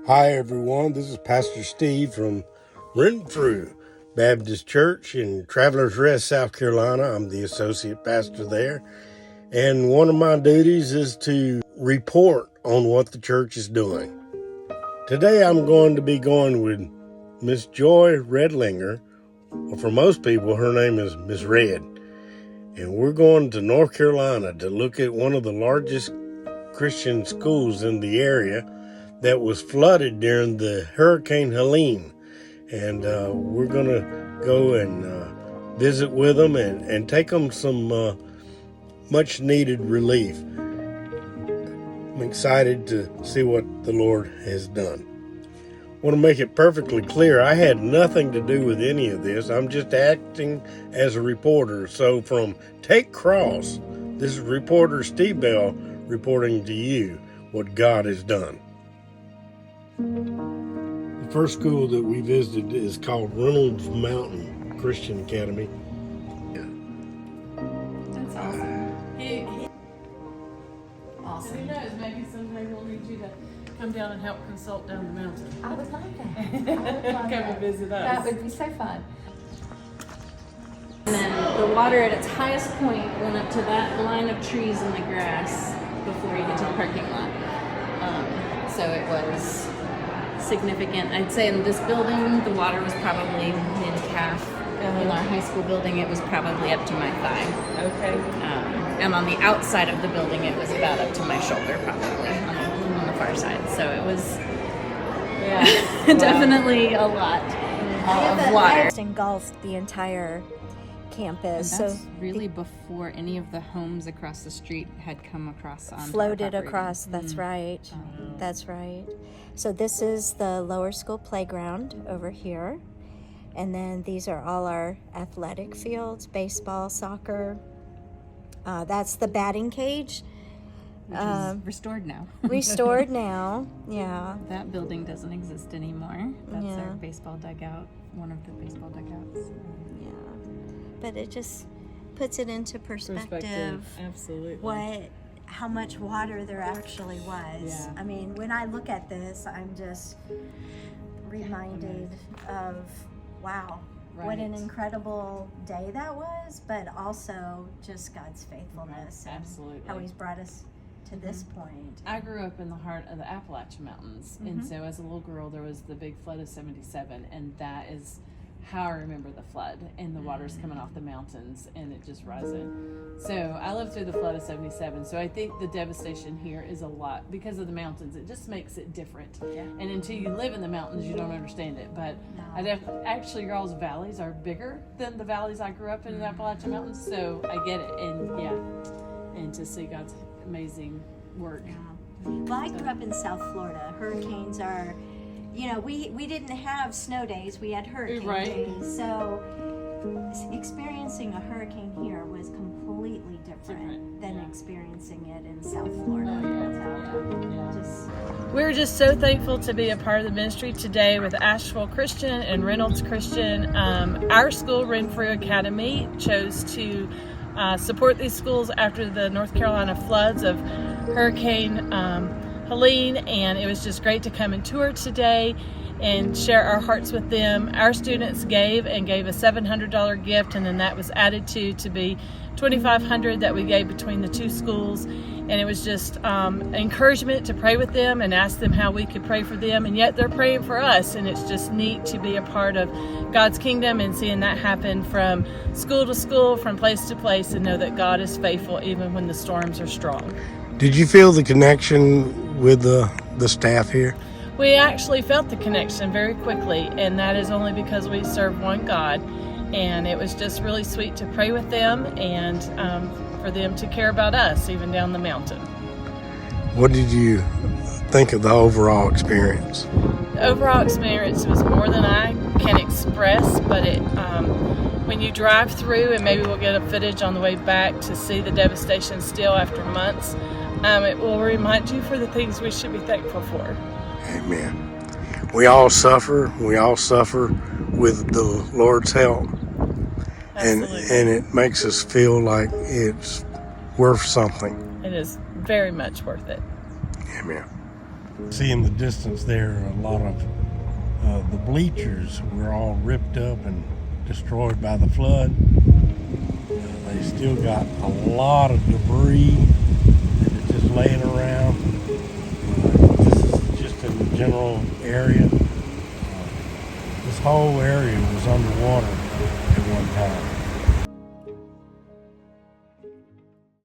Hi everyone, this is Pastor Steve from Renfrew Baptist Church in Travelers Rest, South Carolina. I'm the associate pastor there, and one of my duties is to report on what the church is doing. Today I'm going to be going with Miss Joy Redlinger, or for most people her name is Miss Red, and we're going to North Carolina to look at one of the largest Christian schools in the area that was flooded during the Hurricane Helene. And we're going to go and visit with them and take them some much needed relief. I'm excited to see what the Lord has done. I want to make it perfectly clear, I had nothing to do with any of this. I'm just acting as a reporter. So from Take Cross, this is reporter Steve Bell reporting to you what God has done. The first school that we visited is called Reynolds Mountain Christian Academy. That's awesome. Awesome. Who knows, maybe someday we'll need you to come down and help consult down the mountain. I would love that. Come and visit us. That would be so fun. And then the water at its highest point went up to that line of trees in the grass before you get to the parking lot. So it was significant. I'd say in this building, the water was probably mid-calf. In our high school building, it was probably up to my thigh. Okay. And on the outside of the building, it was about up to my shoulder, probably, on the far side. So it was definitely a lot of water. It engulfed the entire campus. And that's so really before any of the homes across the street had come across on floated our property. across. That's right. That's right. So this is the lower school playground over here. And then these are all our athletic fields, baseball, soccer. That's the batting cage. Which is restored now. Restored now, yeah. That building doesn't exist anymore. That's Yeah. our baseball dugout, one of the baseball dugouts. Yeah. But it just puts it into perspective. Absolutely. How much water there actually was. Yeah. I mean, when I look at this, I'm just reminded of, wow, what an Right. incredible day that was, but also just God's faithfulness and Absolutely. how He's brought us to this point. I grew up in the heart of the Appalachian Mountains, and so as a little girl, there was the big flood of '77, and that is how I remember the flood, and the water's coming off the mountains, and it just rising. So I lived through the flood of '77, so I think the devastation here is a lot because of the mountains. It just makes it different, and until you live in the mountains, you don't understand it. But actually, y'all's valleys are bigger than the valleys I grew up in the Appalachian Mountains, so I get it, and to see God's amazing work. Well, I grew up in South Florida. Hurricanes are, we didn't have snow days, we had hurricane days. So experiencing a hurricane here was completely different than experiencing it in South Florida. We're just so thankful to be a part of the ministry today with Asheville Christian and Reynolds Christian. Our school, Renfrew Academy, chose to support these schools after the North Carolina floods of Hurricane Helene, and it was just great to come and tour today and share our hearts with them. Our students gave a $700 gift, and then that was added to be $2,500 that we gave between the two schools. And it was just encouragement to pray with them and ask them how we could pray for them, and yet they're praying for us, and it's just neat to be a part of God's kingdom and seeing that happen from school to school, from place to place, and know that God is faithful even when the storms are strong. Did you feel the connection with the staff here? We actually felt the connection very quickly, and that is only because we serve one God. And it was just really sweet to pray with them and for them to care about us, even down the mountain. What did you think of the overall experience? The overall experience was more than I can express, but when you drive through, and maybe we'll get a footage on the way back to see the devastation still after months, it will remind you for the things we should be thankful for. Amen. We all suffer. We all suffer with the Lord's help. And it makes us feel like it's worth something. It is very much worth it. Amen. See in the distance there, a lot of the bleachers were all ripped up and destroyed by the flood. They still got a lot of debris that is just laying around. This is just in the general area. This whole area was underwater at one time.